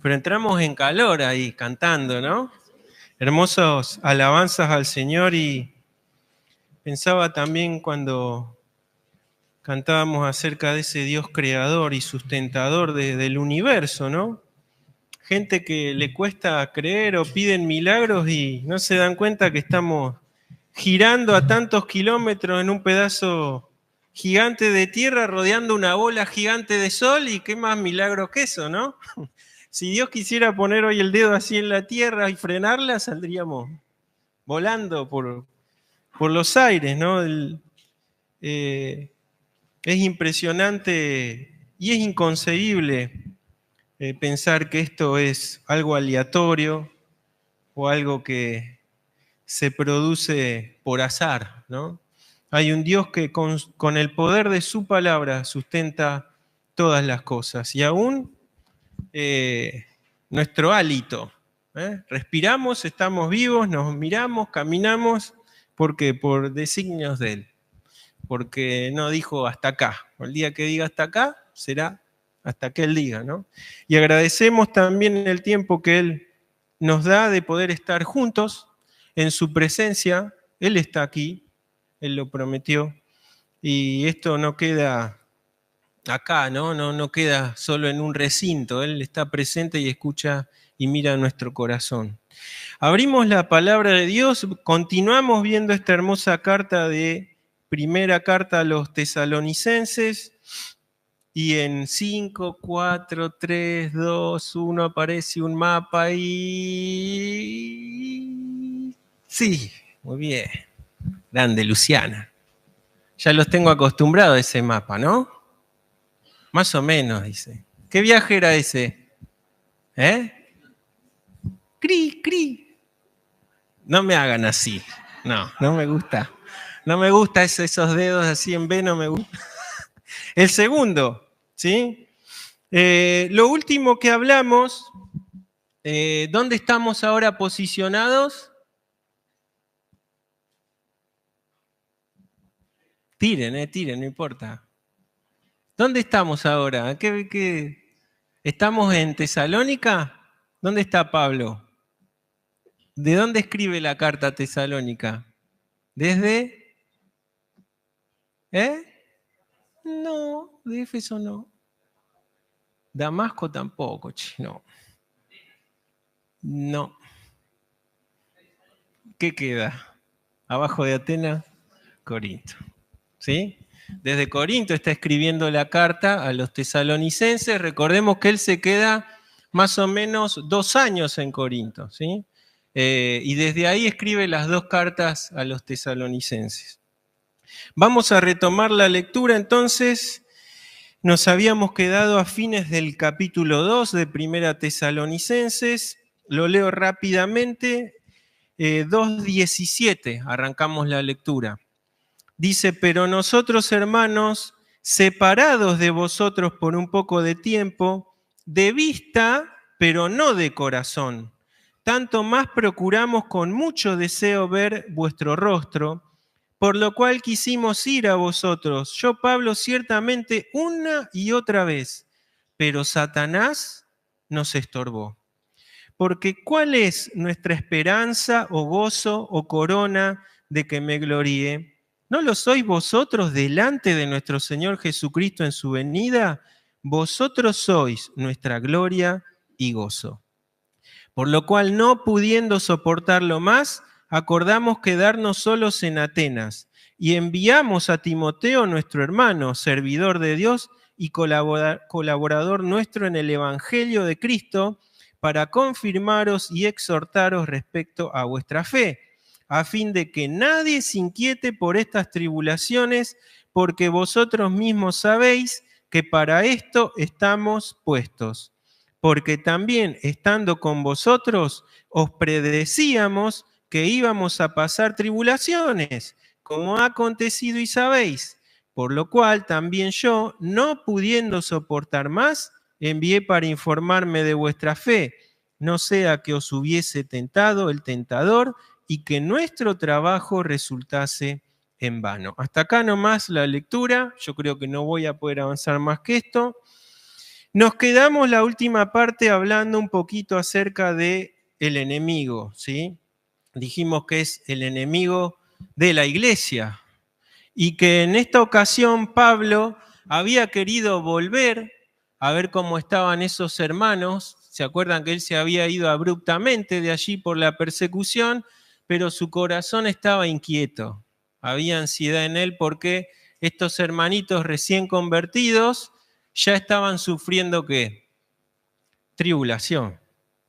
Pero entramos en calor ahí, cantando, ¿no? Hermosas alabanzas al Señor, y pensaba también cuando cantábamos acerca de ese Dios creador y sustentador del universo, ¿no? Gente que le cuesta creer o piden milagros y no se dan cuenta que estamos girando a tantos kilómetros en un pedazo gigante de tierra rodeando una bola gigante de sol, y qué más milagro que eso, ¿no? Si Dios quisiera poner hoy el dedo así en la tierra y frenarla, saldríamos volando por los aires, ¿no? Es impresionante y es inconcebible pensar que esto es algo aleatorio o algo que se produce por azar, ¿no? Hay un Dios que con el poder de su palabra sustenta todas las cosas, y aún nuestro hálito. Respiramos, estamos vivos, nos miramos, caminamos, ¿por qué? Por designios de Él. Porque no dijo hasta acá. El día que diga hasta acá, será hasta que Él diga, ¿no? Y agradecemos también el tiempo que Él nos da de poder estar juntos en su presencia. Él está aquí, Él lo prometió, y esto no queda acá, ¿no? No queda solo en un recinto. Él está presente y escucha y mira nuestro corazón. Abrimos la palabra de Dios, continuamos viendo esta hermosa carta primera carta a los tesalonicenses, y en 5, 4, 3, 2, 1 aparece un mapa y... Sí, muy bien. Grande, Luciana. Ya los tengo acostumbrados a ese mapa, ¿no? Más o menos, dice. ¿Qué viaje era ese? Cri, cri. No me hagan así. No me gusta. No me gusta esos dedos así en B, no me gusta. El segundo, ¿sí? Lo último que hablamos, ¿dónde estamos ahora posicionados? Tiren, no importa. ¿Dónde estamos ahora? ¿Estamos en Tesalónica? ¿Dónde está Pablo? ¿De dónde escribe la carta a Tesalónica? ¿Desde? No, de Éfeso no. Damasco tampoco, no. No. ¿Qué queda? Abajo de Atenas, Corinto. ¿Sí? Desde Corinto está escribiendo la carta a los tesalonicenses. Recordemos que él se queda más o menos 2 años en Corinto, ¿sí? Y desde ahí escribe las 2 cartas a los tesalonicenses. Vamos a retomar la lectura entonces. Nos habíamos quedado a fines del capítulo 2 de Primera Tesalonicenses. Lo leo rápidamente. 2:17, arrancamos la lectura. Dice: pero nosotros, hermanos, separados de vosotros por un poco de tiempo, de vista, pero no de corazón, tanto más procuramos con mucho deseo ver vuestro rostro, por lo cual quisimos ir a vosotros, yo, Pablo, ciertamente una y otra vez, pero Satanás nos estorbó. Porque ¿cuál es nuestra esperanza o gozo o corona de que me gloríe? ¿No lo sois vosotros delante de nuestro Señor Jesucristo en su venida? Vosotros sois nuestra gloria y gozo. Por lo cual, no pudiendo soportarlo más, acordamos quedarnos solos en Atenas y enviamos a Timoteo, nuestro hermano, servidor de Dios y colaborador nuestro en el Evangelio de Cristo, para confirmaros y exhortaros respecto a vuestra fe, a fin de que nadie se inquiete por estas tribulaciones, porque vosotros mismos sabéis que para esto estamos puestos. Porque también, estando con vosotros, os predecíamos que íbamos a pasar tribulaciones, como ha acontecido y sabéis. Por lo cual también yo, no pudiendo soportar más, envié para informarme de vuestra fe, no sea que os hubiese tentado el tentador y que nuestro trabajo resultase en vano. Hasta acá nomás la lectura. Yo creo que no voy a poder avanzar más que esto. Nos quedamos la última parte hablando un poquito acerca del enemigo, ¿sí? Dijimos que es el enemigo de la iglesia y que en esta ocasión Pablo había querido volver a ver cómo estaban esos hermanos. ¿Se acuerdan que él se había ido abruptamente de allí por la persecución? Pero su corazón estaba inquieto. Había ansiedad en él porque estos hermanitos recién convertidos ya estaban sufriendo ¿qué? Tribulación,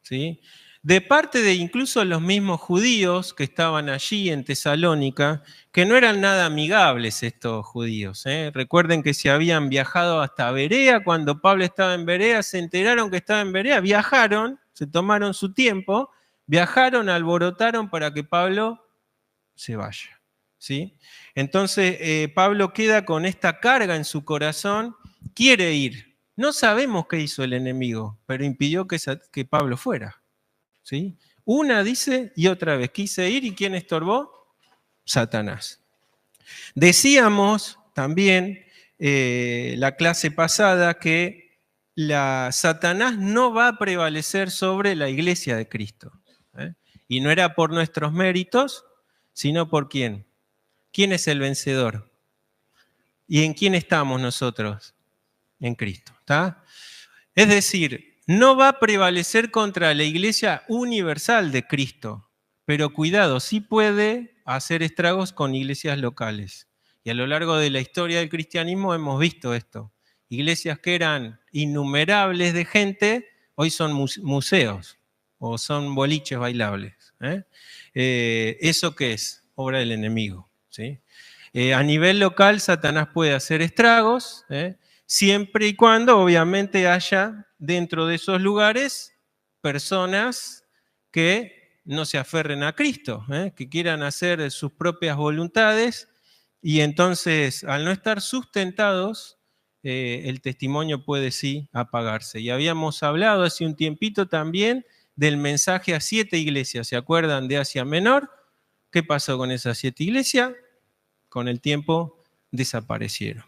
¿sí? De parte de incluso los mismos judíos que estaban allí en Tesalónica, que no eran nada amigables estos judíos. Recuerden que se habían viajado hasta Berea, cuando Pablo estaba en Berea, se enteraron que estaba en Berea, viajaron, se tomaron su tiempo, viajaron, alborotaron para que Pablo se vaya, ¿sí? Entonces Pablo queda con esta carga en su corazón, quiere ir. No sabemos qué hizo el enemigo, pero impidió que Pablo fuera, ¿sí? Una dice y otra vez, quise ir, ¿y quién estorbó? Satanás. Decíamos también la clase pasada que Satanás no va a prevalecer sobre la iglesia de Cristo. Y no era por nuestros méritos, sino por quién. ¿Quién es el vencedor? ¿Y en quién estamos nosotros? En Cristo, ¿está? Es decir, no va a prevalecer contra la iglesia universal de Cristo, pero cuidado, sí puede hacer estragos con iglesias locales. Y a lo largo de la historia del cristianismo hemos visto esto. Iglesias que eran innumerables de gente, hoy son museos o son boliches bailables. ¿Eso qué es? Obra del enemigo, ¿sí? A nivel local, Satanás puede hacer estragos, siempre y cuando obviamente haya dentro de esos lugares personas que no se aferren a Cristo, que quieran hacer sus propias voluntades y entonces al no estar sustentados, el testimonio puede sí apagarse. Y habíamos hablado hace un tiempito también del mensaje a 7 iglesias, ¿se acuerdan de Asia Menor? ¿Qué pasó con esas 7 iglesias? Con el tiempo desaparecieron.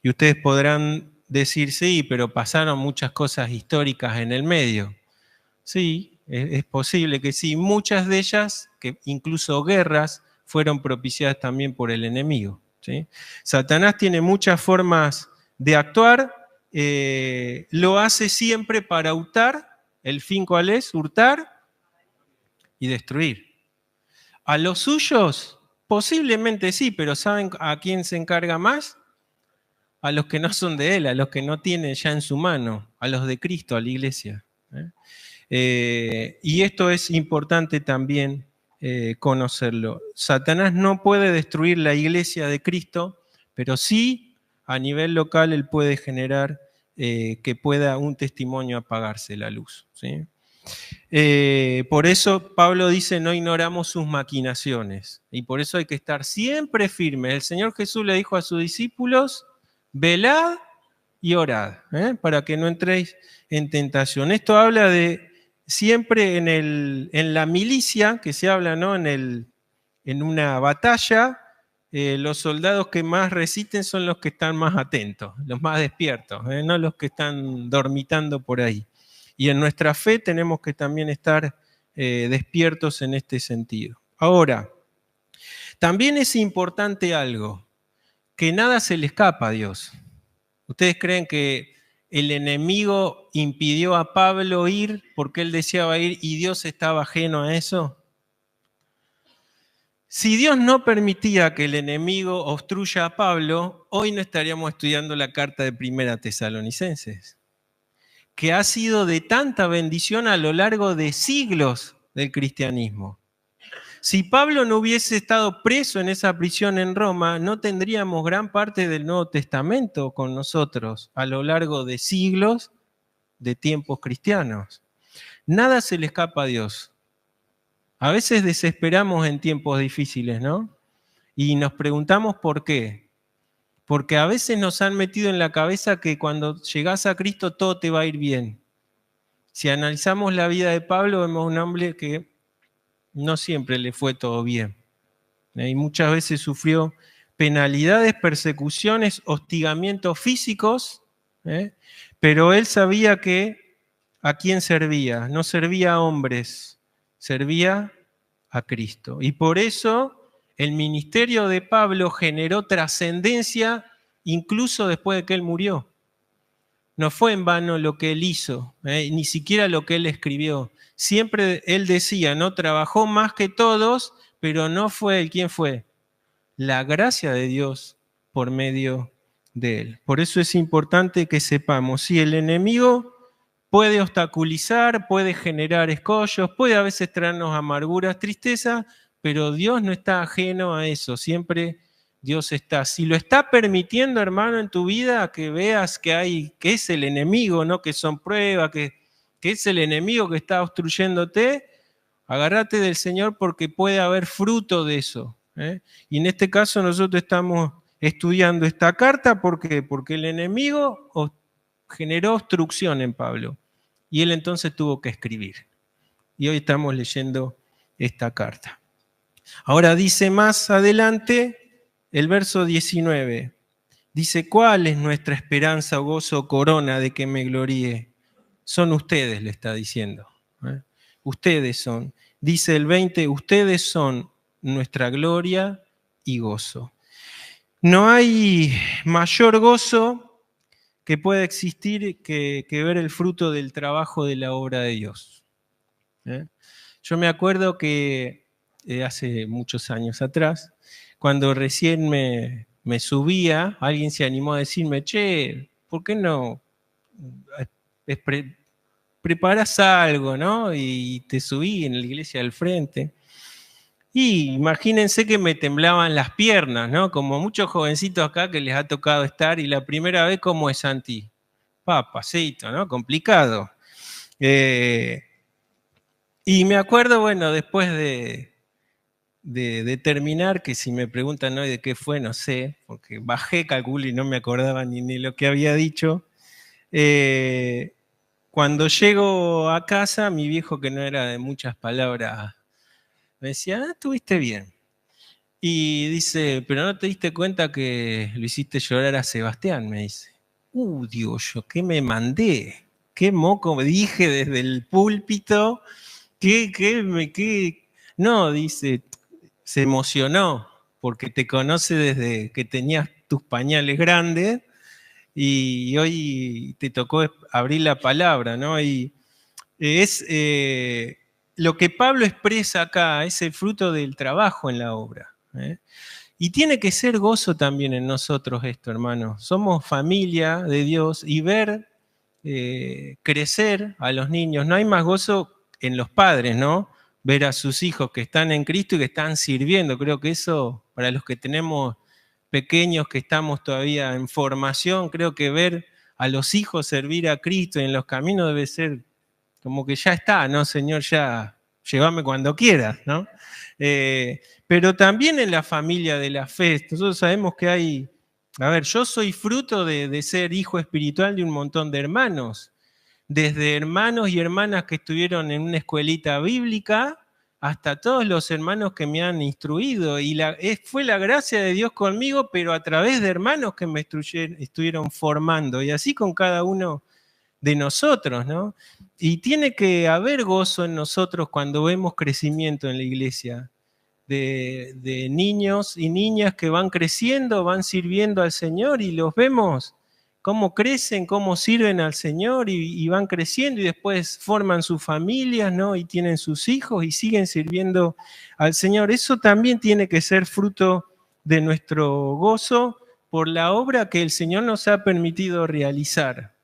Y ustedes podrán decir, sí, pero pasaron muchas cosas históricas en el medio. Sí, es posible que sí. Muchas de ellas, que incluso guerras, fueron propiciadas también por el enemigo, ¿sí? Satanás tiene muchas formas de actuar, lo hace siempre para hurtar. ¿El fin cuál es? Hurtar y destruir. A los suyos, posiblemente sí, pero ¿saben a quién se encarga más? A los que no son de él, a los que no tienen ya en su mano, a los de Cristo, a la iglesia. Y esto es importante también conocerlo. Satanás no puede destruir la iglesia de Cristo, pero sí a nivel local él puede generar que pueda un testimonio apagarse la luz, ¿sí? Por eso Pablo dice, no ignoramos sus maquinaciones. Y por eso hay que estar siempre firmes. El Señor Jesús le dijo a sus discípulos, velad y orad, para que no entréis en tentación. Esto habla de siempre en la milicia, que se habla, ¿no? En una batalla, los soldados que más resisten son los que están más atentos, los más despiertos, no los que están dormitando por ahí. Y en nuestra fe tenemos que también estar despiertos en este sentido. Ahora, también es importante algo, que nada se le escapa a Dios. ¿Ustedes creen que el enemigo impidió a Pablo ir porque él deseaba ir y Dios estaba ajeno a eso? Si Dios no permitía que el enemigo obstruya a Pablo, hoy no estaríamos estudiando la carta de Primera Tesalonicenses, que ha sido de tanta bendición a lo largo de siglos del cristianismo. Si Pablo no hubiese estado preso en esa prisión en Roma, no tendríamos gran parte del Nuevo Testamento con nosotros a lo largo de siglos de tiempos cristianos. Nada se le escapa a Dios. A veces desesperamos en tiempos difíciles, ¿no? Y nos preguntamos por qué. Porque a veces nos han metido en la cabeza que cuando llegás a Cristo todo te va a ir bien. Si analizamos la vida de Pablo, vemos un hombre que no siempre le fue todo bien. Y muchas veces sufrió penalidades, persecuciones, hostigamientos físicos, Pero él sabía a quién servía. No servía a hombres, servía a Cristo. Y por eso el ministerio de Pablo generó trascendencia incluso después de que él murió. No fue en vano lo que él hizo, ni siquiera lo que él escribió. Siempre él decía, no trabajó más que todos, pero no fue él. ¿Quién fue? La gracia de Dios por medio de él. Por eso es importante que sepamos, si el enemigo puede obstaculizar, puede generar escollos, puede a veces traernos amarguras, tristeza, pero Dios no está ajeno a eso, siempre Dios está. Si lo está permitiendo, hermano, en tu vida, que veas que es el enemigo, no que son pruebas, que es el enemigo que está obstruyéndote, agárrate del Señor porque puede haber fruto de eso. Y en este caso nosotros estamos estudiando esta carta, ¿por qué? Porque el enemigo generó obstrucción en Pablo y él entonces tuvo que escribir. Y hoy estamos leyendo esta carta. Ahora dice más adelante el verso 19. Dice, ¿cuál es nuestra esperanza, gozo, corona de que me gloríe? Son ustedes, le está diciendo. Ustedes son. Dice el 20, ustedes son nuestra gloria y gozo. No hay mayor gozo que pueda existir que ver el fruto del trabajo de la obra de Dios. Yo me acuerdo que hace muchos años atrás, cuando recién me subía, alguien se animó a decirme, che, ¿por qué no preparas algo, ¿no? Y te subí en la iglesia al frente. Y imagínense que me temblaban las piernas, ¿no? Como muchos jovencitos acá que les ha tocado estar y la primera vez, ¿cómo es, Santi? Papacito, ¿no? Complicado. Y me acuerdo, bueno, después de terminar, que si me preguntan hoy de qué fue, no sé, porque bajé, calculo y no me acordaba ni lo que había dicho. Cuando llego a casa, mi viejo, que no era de muchas palabras, me decía, estuviste bien. Y dice, pero no te diste cuenta que lo hiciste llorar a Sebastián, me dice. Digo yo, ¿qué me mandé? ¿Qué moco me dije desde el púlpito? No, dice, se emocionó porque te conoce desde que tenías tus pañales grandes y hoy te tocó abrir la palabra, ¿no? Y es lo que Pablo expresa acá, es el fruto del trabajo en la obra. Y tiene que ser gozo también en nosotros esto, hermano. Somos familia de Dios y ver crecer a los niños. No hay más gozo en los padres, ¿no? Ver a sus hijos que están en Cristo y que están sirviendo. Creo que eso, para los que tenemos pequeños que estamos todavía en formación, creo que ver a los hijos servir a Cristo en los caminos debe ser como que ya está, ¿no, Señor? Ya llévame cuando quieras, ¿no? Pero también en la familia de la fe, nosotros sabemos que hay, a ver, yo soy fruto de ser hijo espiritual de un montón de hermanos, desde hermanos y hermanas que estuvieron en una escuelita bíblica hasta todos los hermanos que me han instruido. Y fue la gracia de Dios conmigo, pero a través de hermanos que me estuvieron formando. Y así con cada uno de nosotros, ¿no? Y tiene que haber gozo en nosotros cuando vemos crecimiento en la iglesia, de niños y niñas que van creciendo, van sirviendo al Señor y los vemos cómo crecen, cómo sirven al Señor y van creciendo y después forman sus familias, ¿no? Y tienen sus hijos y siguen sirviendo al Señor. Eso también tiene que ser fruto de nuestro gozo por la obra que el Señor nos ha permitido realizar.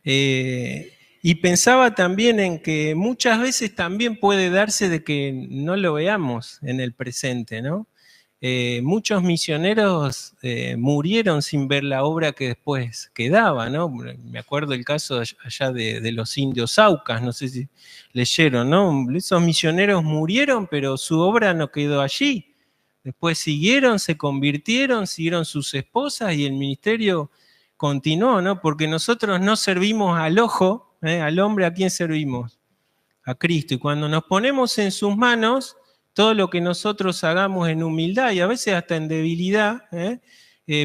Y pensaba también en que muchas veces también puede darse de que no lo veamos en el presente, ¿no? Muchos misioneros murieron sin ver la obra que después quedaba, ¿no? Me acuerdo el caso allá de los indios Aucas, no sé si leyeron, ¿no? Esos misioneros murieron, pero su obra no quedó allí. Después siguieron, se convirtieron, siguieron sus esposas y el ministerio continuó, ¿no? Porque nosotros no servimos al ojo, al hombre, ¿a quién servimos? A Cristo. Y cuando nos ponemos en sus manos, todo lo que nosotros hagamos en humildad y a veces hasta en debilidad,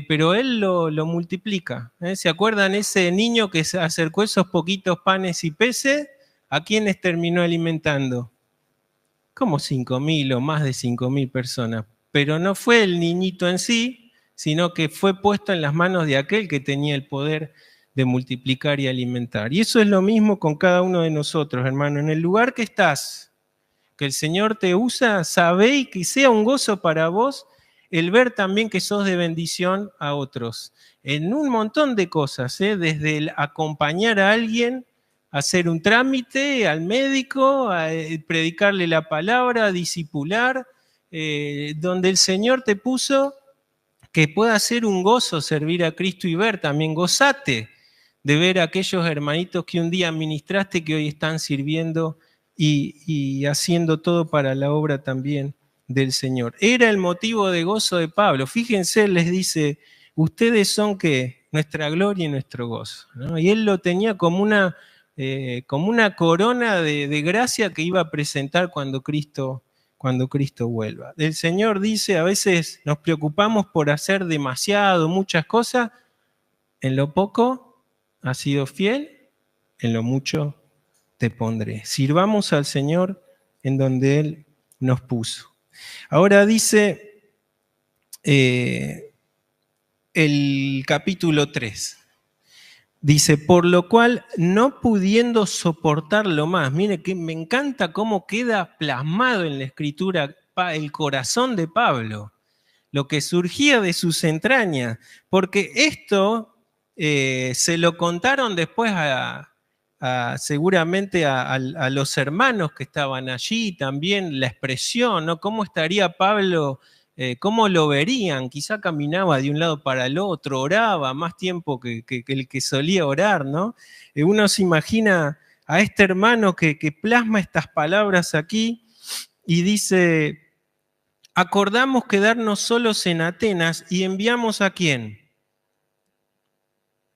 pero Él lo multiplica. ¿Se acuerdan ese niño que se acercó esos poquitos panes y peces? ¿A quiénes terminó alimentando? Como 5.000 o más de 5.000 personas. Pero no fue el niñito en sí, sino que fue puesto en las manos de aquel que tenía el poder de multiplicar y alimentar. Y eso es lo mismo con cada uno de nosotros, hermano. En el lugar que estás, que el Señor te usa, sabé y que sea un gozo para vos el ver también que sos de bendición a otros. En un montón de cosas, desde el acompañar a alguien, hacer un trámite al médico, a predicarle la palabra, a discipular, donde el Señor te puso que pueda ser un gozo servir a Cristo y ver también, gozate de ver a aquellos hermanitos que un día ministraste que hoy están sirviendo y haciendo todo para la obra también del Señor. Era el motivo de gozo de Pablo. Fíjense, les dice, ustedes son ¿qué? Nuestra gloria y nuestro gozo, ¿no? Y él lo tenía como una corona de gracia que iba a presentar cuando Cristo vuelva. El Señor dice, a veces nos preocupamos por hacer demasiado, muchas cosas, en lo poco has sido fiel, en lo mucho te pondré. Sirvamos al Señor en donde Él nos puso. Ahora dice el capítulo 3. Dice, por lo cual, no pudiendo soportarlo más, mire que me encanta cómo queda plasmado en la Escritura el corazón de Pablo, lo que surgía de sus entrañas, porque esto se lo contaron después seguramente a los hermanos que estaban allí, también la expresión, ¿no? ¿Cómo estaría Pablo? ¿Cómo lo verían? Quizá caminaba de un lado para el otro, oraba más tiempo que el que solía orar, ¿no? Uno se imagina a este hermano que plasma estas palabras aquí y dice, acordamos quedarnos solos en Atenas y enviamos ¿a quién?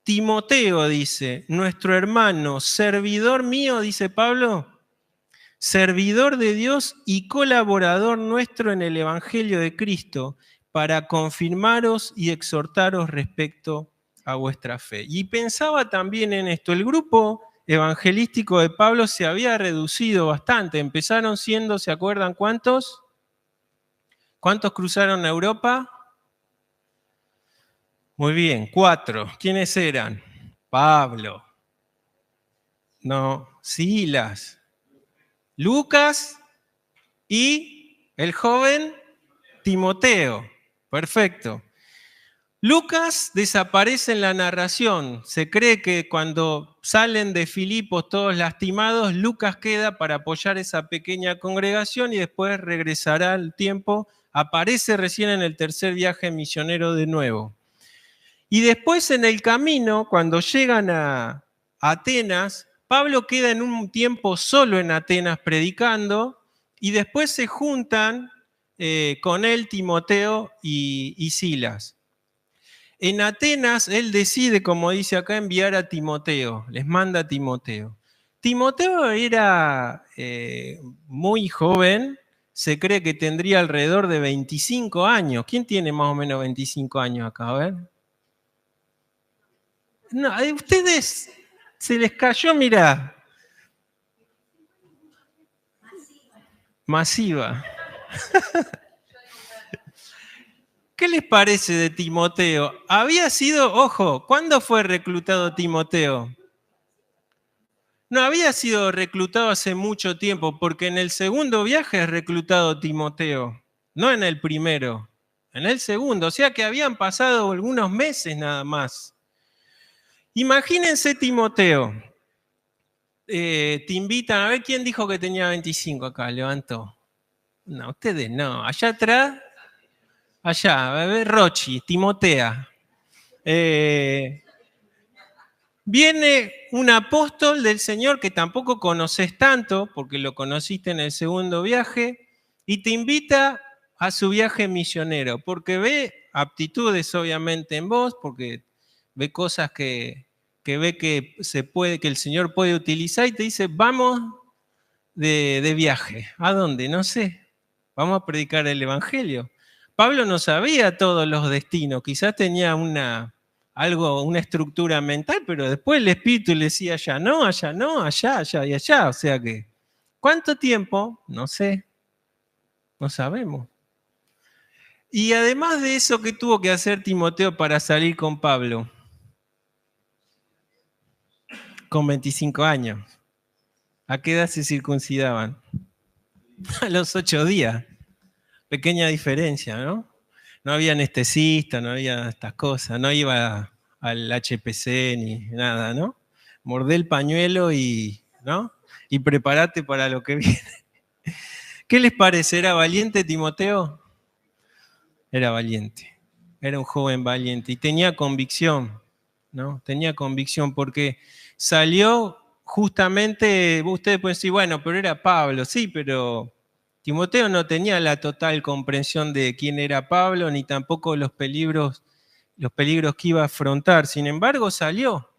Timoteo, dice, nuestro hermano, servidor mío, dice Pablo, servidor de Dios y colaborador nuestro en el Evangelio de Cristo, para confirmaros y exhortaros respecto a vuestra fe. Y pensaba también en esto, el grupo evangelístico de Pablo se había reducido bastante, empezaron siendo, ¿se acuerdan cuántos? ¿Cuántos cruzaron a Europa? Muy bien, 4. ¿Quiénes eran? Pablo, no, Silas, Lucas y el joven Timoteo. Perfecto. Lucas desaparece en la narración. Se cree que cuando salen de Filipos todos lastimados, Lucas queda para apoyar esa pequeña congregación y después regresará al tiempo. Aparece recién en el tercer viaje misionero de nuevo. Y después en el camino, cuando llegan a Atenas, Pablo queda en un tiempo solo en Atenas predicando y después se juntan con él Timoteo y Silas. En Atenas él decide, como dice acá, enviar a Timoteo, les manda a Timoteo. Timoteo era muy joven, se cree que tendría alrededor de 25 años. ¿Quién tiene más o menos 25 años acá? A ver. No, a ustedes se les cayó, mirá. Masiva. ¿Qué les parece de Timoteo? Había sido, ojo, ¿cuándo fue reclutado Timoteo? No había sido reclutado hace mucho tiempo, porque en el segundo viaje es reclutado Timoteo, no en el primero, en el segundo, o sea que habían pasado algunos meses nada más. Imagínense Timoteo, te invitan, a ver quién dijo que tenía 25 acá, levantó. No, ustedes no, allá atrás, allá, a ver, Rochi, Timotea. Viene un apóstol del Señor que tampoco conoces tanto, porque lo conociste en el segundo viaje, y te invita a su viaje misionero, porque ve aptitudes obviamente en vos, porque ve cosas que ve que que el Señor puede utilizar y te dice, vamos de viaje. ¿A dónde? No sé. Vamos a predicar el Evangelio. Pablo no sabía todos los destinos, quizás tenía una estructura mental, pero después el Espíritu le decía allá no, allá no, allá y allá. O sea que, ¿cuánto tiempo? No sé, no sabemos. Y además de eso, ¿qué tuvo que hacer Timoteo para salir con Pablo? Con 25 años. ¿A qué edad se circuncidaban? A los 8 días. Pequeña diferencia, ¿no? No había anestesista, no había estas cosas, no iba al HPC ni nada, ¿no? Mordé el pañuelo ¿no? Y prepárate para lo que viene. ¿Qué les parece? ¿Era valiente Timoteo? Era valiente. Era un joven valiente y tenía convicción, ¿no? Tenía convicción porque salió justamente, ustedes pueden decir, bueno, pero era Pablo, sí, pero Timoteo no tenía la total comprensión de quién era Pablo, ni tampoco los peligros que iba a afrontar. Sin embargo, salió,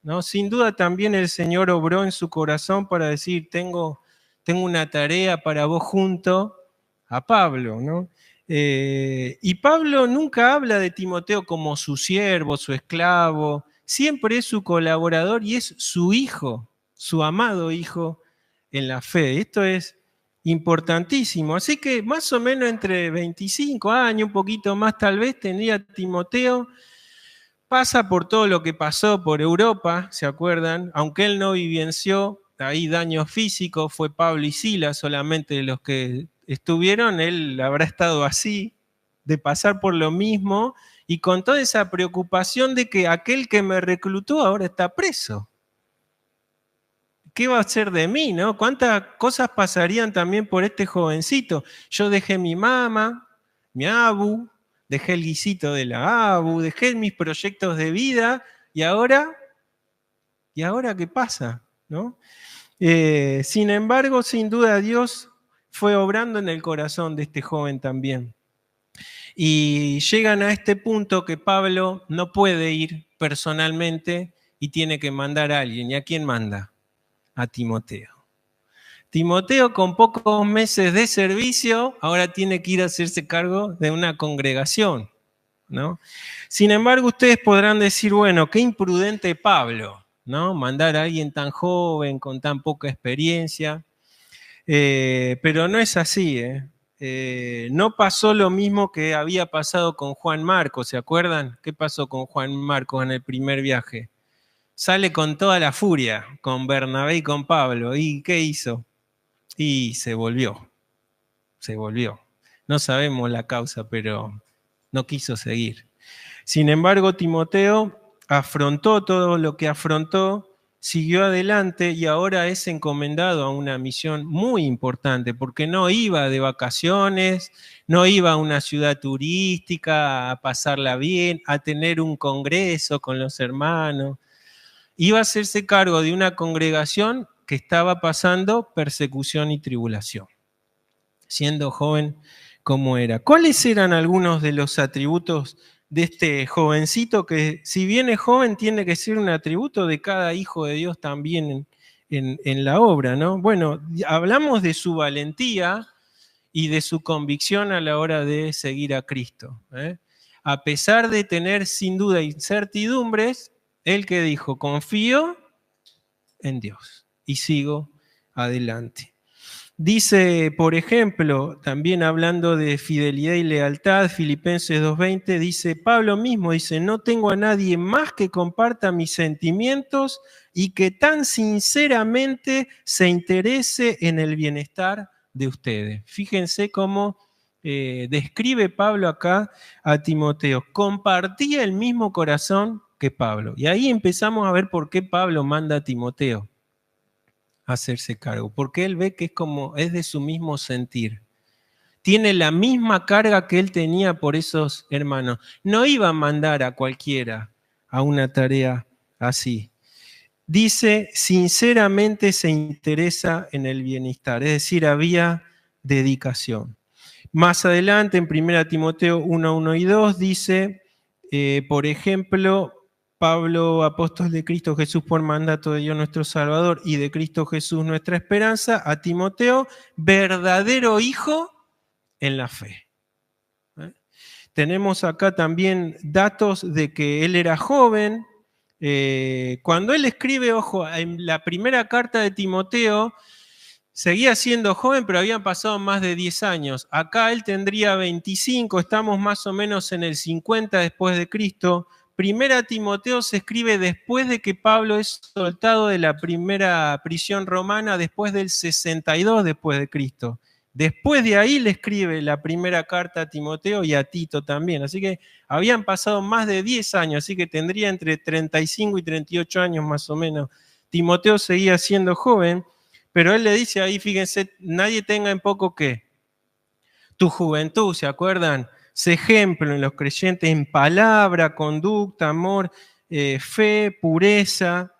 ¿no? Sin duda también el Señor obró en su corazón para decir, tengo una tarea para vos junto a Pablo, ¿no? Y Pablo nunca habla de Timoteo como su siervo, su esclavo, siempre es su colaborador y es su hijo, su amado hijo en la fe. Esto es importantísimo. Así que más o menos entre 25 años, un poquito más tal vez, tendría Timoteo. Pasa por todo lo que pasó por Europa, ¿se acuerdan? Aunque él no vivenció ahí daños físicos, fue Pablo y Silas solamente los que estuvieron, él habrá estado así, de pasar por lo mismo y con toda esa preocupación de que aquel que me reclutó ahora está preso. ¿Qué va a hacer de mí, no? ¿Cuántas cosas pasarían también por este jovencito? Yo dejé mi mamá, mi abu, dejé el guisito de la abu, dejé mis proyectos de vida y ahora qué pasa, ¿no? Sin embargo, sin duda Dios fue obrando en el corazón de este joven también. Y llegan a este punto que Pablo no puede ir personalmente y tiene que mandar a alguien. ¿Y a quién manda? A Timoteo. Timoteo, con pocos meses de servicio, ahora tiene que ir a hacerse cargo de una congregación, ¿no? Sin embargo, ustedes podrán decir, bueno, qué imprudente Pablo, ¿no? Mandar a alguien tan joven, con tan poca experiencia. Pero no es así, ¿eh? No pasó lo mismo que había pasado con Juan Marcos, ¿se acuerdan? ¿Qué pasó con Juan Marcos en el primer viaje? Sale con toda la furia, con Bernabé y con Pablo. ¿Y qué hizo? Y se volvió. No sabemos la causa, pero no quiso seguir. Sin embargo, Timoteo afrontó todo lo que afrontó, siguió adelante y ahora es encomendado a una misión muy importante, porque no iba de vacaciones, no iba a una ciudad turística a pasarla bien, a tener un congreso con los hermanos. Iba a hacerse cargo de una congregación que estaba pasando persecución y tribulación, siendo joven como era. ¿Cuáles eran algunos de los atributos de este jovencito que, si bien es joven, tiene que ser un atributo de cada hijo de Dios también en la obra, ¿no? Bueno, hablamos de su valentía y de su convicción a la hora de seguir a Cristo, ¿eh? A pesar de tener sin duda incertidumbres, él que dijo, confío en Dios y sigo adelante. Dice, por ejemplo, también hablando de fidelidad y lealtad, Filipenses 2:20, dice, Pablo mismo dice, no tengo a nadie más que comparta mis sentimientos y que tan sinceramente se interese en el bienestar de ustedes. Fíjense cómo describe Pablo acá a Timoteo. Compartía el mismo corazón que Pablo. Y ahí empezamos a ver por qué Pablo manda a Timoteo hacerse cargo, porque él ve que es de su mismo sentir. Tiene la misma carga que él tenía por esos hermanos. No iba a mandar a cualquiera a una tarea así. Dice, sinceramente se interesa en el bienestar, es decir, había dedicación. Más adelante, en 1 Timoteo 1, 1 y 2, dice, por ejemplo, Pablo, apóstol de Cristo Jesús por mandato de Dios nuestro Salvador y de Cristo Jesús nuestra esperanza, a Timoteo, verdadero hijo en la fe. Tenemos acá también datos de que él era joven. Cuando él escribe, ojo, en la primera carta de Timoteo, seguía siendo joven, pero habían pasado más de 10 años. Acá él tendría 25, estamos más o menos en el 50 después de Cristo. Primera Timoteo se escribe después de que Pablo es soltado de la primera prisión romana, después del 62 después de Cristo. Después de ahí le escribe la primera carta a Timoteo y a Tito también. Así que habían pasado más de 10 años, así que tendría entre 35 y 38 años más o menos. Timoteo seguía siendo joven, pero él le dice ahí, fíjense, nadie tenga en poco ¿qué? Tu juventud, ¿se acuerdan? Sé ejemplo en los creyentes en palabra, conducta, amor, fe, pureza.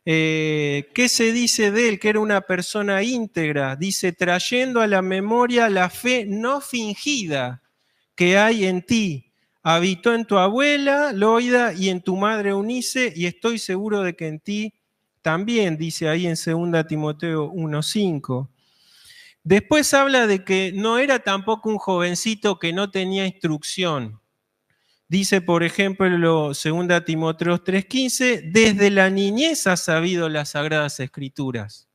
¿Qué se dice de él? Que era una persona íntegra. Dice, trayendo a la memoria la fe no fingida que hay en ti. Habitó en tu abuela, Loida, y en tu madre Eunice, y estoy seguro de que en ti también, dice ahí en 2 Timoteo 1:5. Después habla de que no era tampoco un jovencito que no tenía instrucción. Dice, por ejemplo, 2 Timoteo 3:15, desde la niñez ha sabido las Sagradas Escrituras.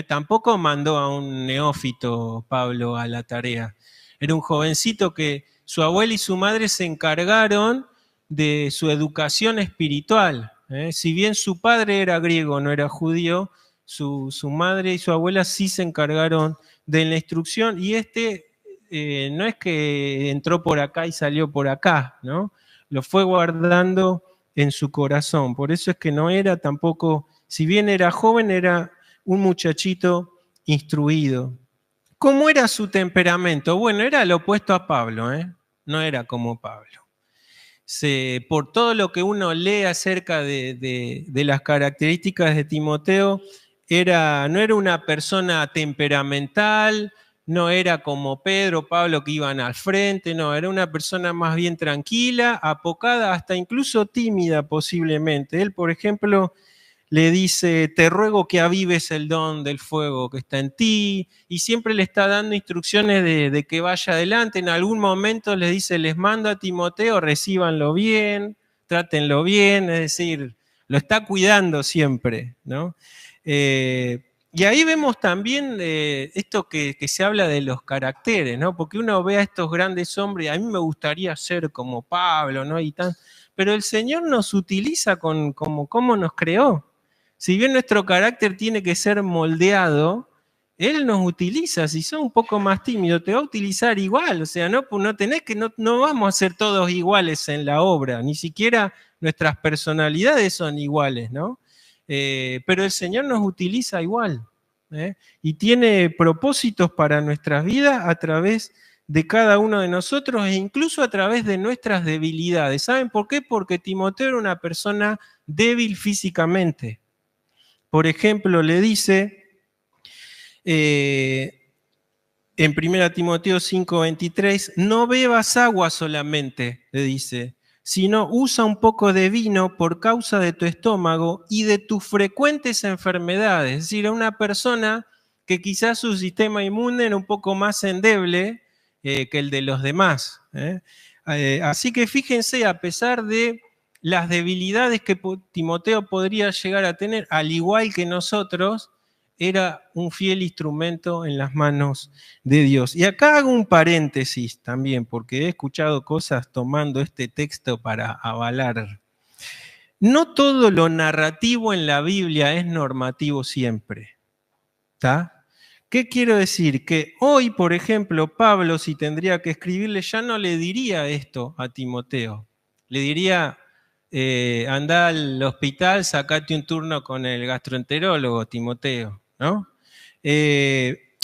Tampoco mandó a un neófito Pablo a la tarea. Era un jovencito que su abuela y su madre se encargaron de su educación espiritual. Si bien su padre era griego, no era judío, su madre y su abuela sí se encargaron de la instrucción, y no es que entró por acá y salió por acá, ¿no? Lo fue guardando en su corazón. Por eso es que no era tampoco, si bien era joven, era un muchachito instruido. ¿Cómo era su temperamento? Bueno, era lo opuesto a Pablo, no era como Pablo. Por todo lo que uno lee acerca de las características de Timoteo, no era una persona temperamental, no era como Pedro, Pablo que iban al frente, no, era una persona más bien tranquila, apocada, hasta incluso tímida posiblemente. Él, por ejemplo, le dice, te ruego que avives el don del fuego que está en ti, y siempre le está dando instrucciones de que vaya adelante. En algún momento les dice, les mando a Timoteo, recíbanlo bien, trátenlo bien, es decir, lo está cuidando siempre, ¿no? Y ahí vemos también esto que se habla de los caracteres, ¿no? Porque uno ve a estos grandes hombres, a mí me gustaría ser como Pablo, ¿no? Pero el Señor nos utiliza como nos creó. Si bien nuestro carácter tiene que ser moldeado, Él nos utiliza. Si sos un poco más tímido, te va a utilizar igual. O sea, no vamos a ser todos iguales en la obra, ni siquiera nuestras personalidades son iguales, ¿no? Pero el Señor nos utiliza igual, y tiene propósitos para nuestras vidas a través de cada uno de nosotros e incluso a través de nuestras debilidades. ¿Saben por qué? Porque Timoteo era una persona débil físicamente. Por ejemplo, le dice en 1 Timoteo 5:23, no bebas agua solamente, le dice, sino usa un poco de vino por causa de tu estómago y de tus frecuentes enfermedades. Es decir, a una persona que quizás su sistema inmune era un poco más endeble que el de los demás. Así que fíjense, a pesar de las debilidades que Timoteo podría llegar a tener, al igual que nosotros, era un fiel instrumento en las manos de Dios. Y acá hago un paréntesis también, porque he escuchado cosas tomando este texto para avalar. No todo lo narrativo en la Biblia es normativo siempre. ¿Está? ¿Qué quiero decir? Que hoy, por ejemplo, Pablo, si tendría que escribirle, ya no le diría esto a Timoteo. Le diría, anda al hospital, sacate un turno con el gastroenterólogo, Timoteo, ¿no?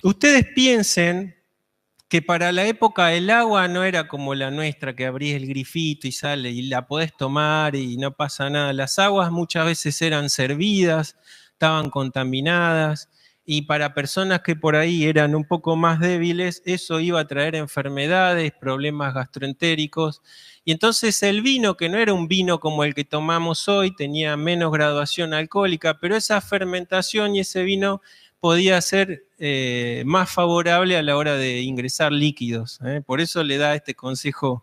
Ustedes piensen que para la época el agua no era como la nuestra, que abrís el grifito y sale y la podés tomar y no pasa nada. Las aguas muchas veces eran servidas, estaban contaminadas, y para personas que por ahí eran un poco más débiles, eso iba a traer enfermedades, problemas gastroentéricos. Y entonces el vino, que no era un vino como el que tomamos hoy, tenía menos graduación alcohólica, pero esa fermentación y ese vino podía ser más favorable a la hora de ingresar líquidos. Por eso le da este consejo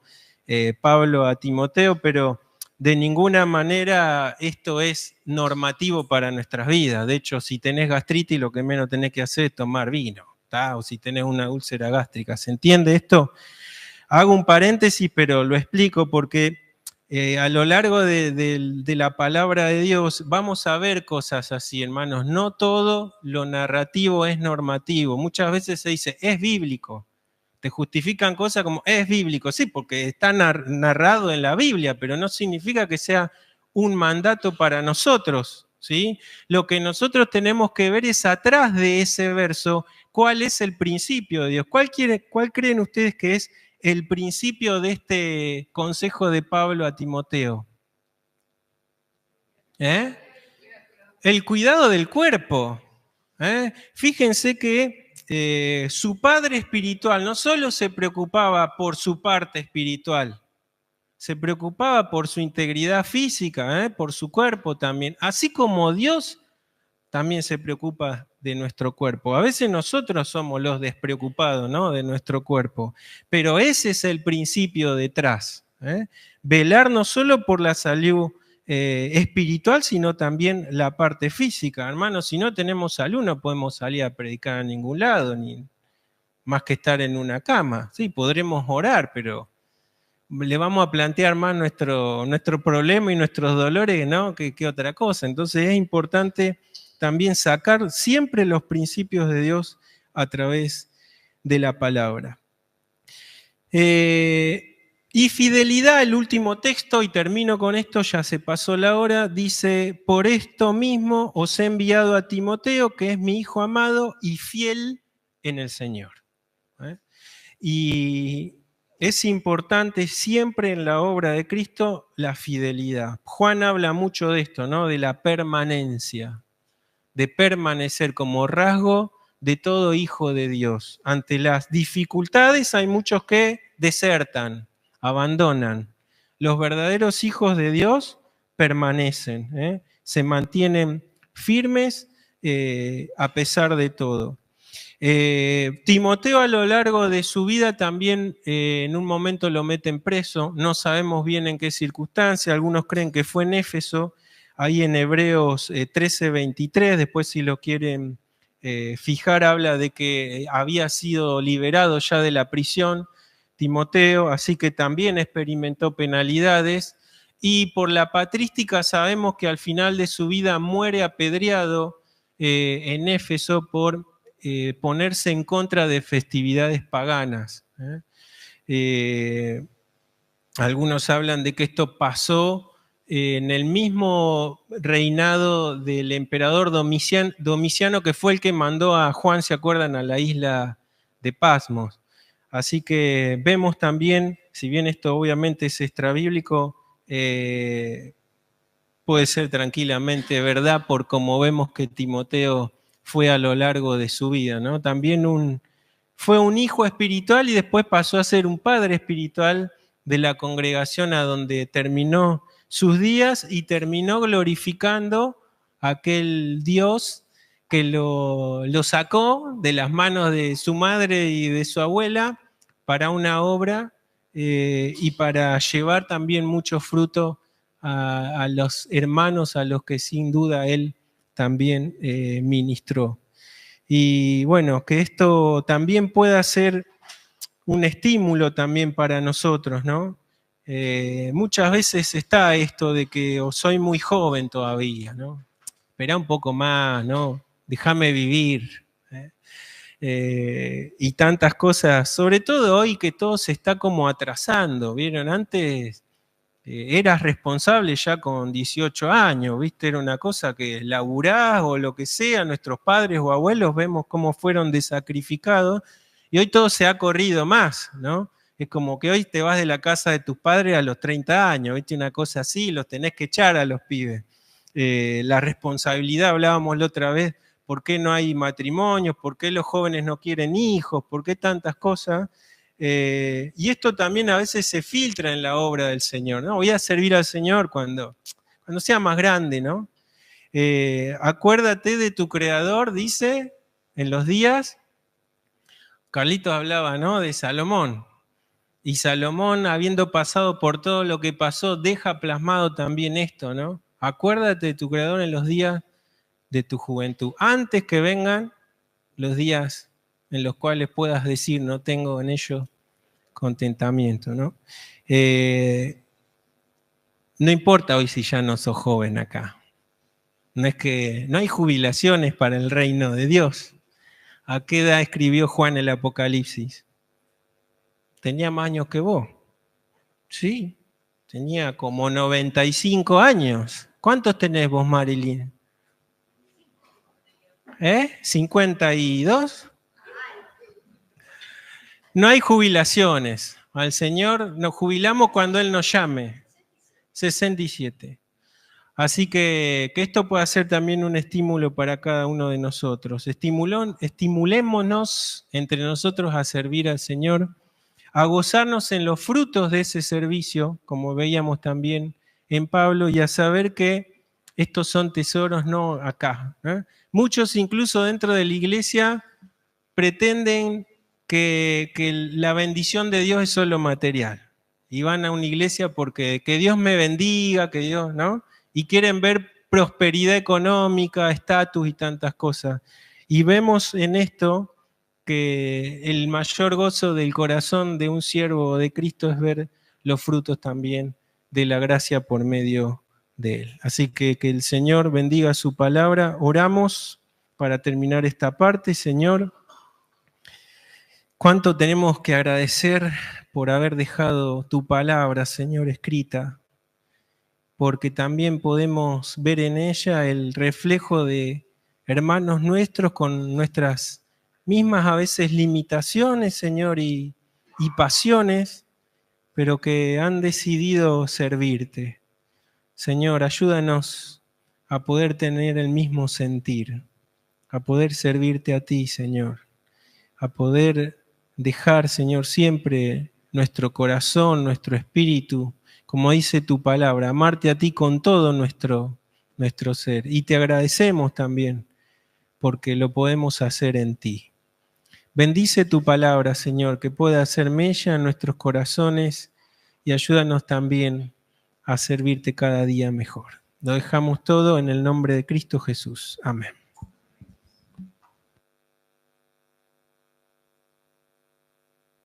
Pablo a Timoteo, pero de ninguna manera esto es normativo para nuestras vidas. De hecho, si tenés gastritis, lo que menos tenés que hacer es tomar vino, ¿tá? O si tenés una úlcera gástrica. ¿Se entiende esto? Hago un paréntesis, pero lo explico porque a lo largo de la palabra de Dios vamos a ver cosas así, hermanos. No todo lo narrativo es normativo. Muchas veces se dice, es bíblico. Te justifican cosas como, es bíblico. Sí, porque está narrado en la Biblia, pero no significa que sea un mandato para nosotros, ¿sí? Lo que nosotros tenemos que ver es atrás de ese verso, cuál es el principio de Dios. ¿Cuál creen ustedes que es el principio de este consejo de Pablo a Timoteo? ¿Eh? El cuidado del cuerpo. Fíjense que su padre espiritual no solo se preocupaba por su parte espiritual, se preocupaba por su integridad física, por su cuerpo también, así como Dios también se preocupa de nuestro cuerpo. A veces nosotros somos los despreocupados, ¿no?, de nuestro cuerpo, pero ese es el principio detrás. Velar no solo por la salud espiritual, sino también la parte física. Hermanos, si no tenemos salud no podemos salir a predicar a ningún lado, ni más que estar en una cama. Sí, podremos orar, pero le vamos a plantear más nuestro problema y nuestros dolores, ¿no?, que otra cosa. Entonces es importante también sacar siempre los principios de Dios a través de la palabra. Y fidelidad, el último texto, y termino con esto, ya se pasó la hora, dice, por esto mismo os he enviado a Timoteo, que es mi hijo amado y fiel en el Señor. Y es importante siempre en la obra de Cristo la fidelidad. Juan habla mucho de esto, ¿no?, de la permanencia, de permanecer como rasgo de todo hijo de Dios. Ante las dificultades hay muchos que desertan, abandonan. Los verdaderos hijos de Dios permanecen, se mantienen firmes a pesar de todo. Timoteo a lo largo de su vida también en un momento lo meten preso, no sabemos bien en qué circunstancia, algunos creen que fue en Éfeso, ahí en Hebreos 13:23, después si lo quieren fijar, habla de que había sido liberado ya de la prisión Timoteo, así que también experimentó penalidades, y por la patrística sabemos que al final de su vida muere apedreado en Éfeso por ponerse en contra de festividades paganas. Algunos hablan de que esto pasó en el mismo reinado del emperador Domiciano, que fue el que mandó a Juan, ¿se acuerdan?, a la isla de Pasmos. Así que vemos también, si bien esto obviamente es extrabíblico, puede ser tranquilamente verdad por cómo vemos que Timoteo fue a lo largo de su vida, ¿no? También fue un hijo espiritual y después pasó a ser un padre espiritual de la congregación a donde terminó sus días y terminó glorificando a aquel Dios que lo sacó de las manos de su madre y de su abuela para una obra y para llevar también mucho fruto a los hermanos a los que sin duda él también ministró. Y bueno, que esto también pueda ser un estímulo también para nosotros, ¿no? Muchas veces está esto de que soy muy joven todavía, ¿no? Esperá un poco más, ¿no? Déjame vivir. Y tantas cosas, sobre todo hoy que todo se está como atrasando, ¿vieron? Antes eras responsable ya con 18 años, ¿viste? Era una cosa que laburás o lo que sea, nuestros padres o abuelos vemos cómo fueron desacrificados y hoy todo se ha corrido más, ¿no? Es como que hoy te vas de la casa de tus padres a los 30 años, ¿viste? Una cosa así, los tenés que echar a los pibes. La responsabilidad, hablábamos la otra vez, ¿por qué no hay matrimonios? ¿Por qué los jóvenes no quieren hijos? ¿Por qué tantas cosas? Y esto también a veces se filtra en la obra del Señor, ¿no? Voy a servir al Señor cuando sea más grande, ¿no? Acuérdate de tu Creador, dice, en los días, Carlitos hablaba, ¿no?, de Salomón. Y Salomón, habiendo pasado por todo lo que pasó, deja plasmado también esto, ¿no? Acuérdate de tu Creador en los días de tu juventud, antes que vengan los días en los cuales puedas decir, no tengo en ellos contentamiento, ¿no? No importa hoy si ya no sos joven acá. No es que no hay jubilaciones para el reino de Dios. ¿A qué edad escribió Juan el Apocalipsis? Tenía más años que vos. Sí, tenía como 95 años. ¿Cuántos tenés vos, Marilyn? ¿52? No hay jubilaciones. Al Señor nos jubilamos cuando Él nos llame. 67. Así que esto pueda ser también un estímulo para cada uno de nosotros. Estimulémonos entre nosotros a servir al Señor, a gozarnos en los frutos de ese servicio, como veíamos también en Pablo, y a saber que estos son tesoros no acá. Muchos incluso dentro de la iglesia pretenden que la bendición de Dios es solo material. Y van a una iglesia porque que Dios me bendiga, que Dios, ¿no? Y quieren ver prosperidad económica, estatus y tantas cosas. Y vemos en esto que el mayor gozo del corazón de un siervo de Cristo es ver los frutos también de la gracia por medio de Él. Así que el Señor bendiga su palabra. Oramos para terminar esta parte, Señor. ¿Cuánto tenemos que agradecer por haber dejado tu palabra, Señor, escrita? Porque también podemos ver en ella el reflejo de hermanos nuestros con nuestras mismas a veces limitaciones, Señor, y pasiones, pero que han decidido servirte. Señor, ayúdanos a poder tener el mismo sentir, a poder servirte a ti, Señor, a poder dejar, Señor, siempre nuestro corazón, nuestro espíritu, como dice tu palabra, amarte a ti con todo nuestro ser. Y te agradecemos también porque lo podemos hacer en ti. Bendice tu palabra, Señor, que pueda hacer mella en nuestros corazones y ayúdanos también a servirte cada día mejor. Lo dejamos todo en el nombre de Cristo Jesús. Amén.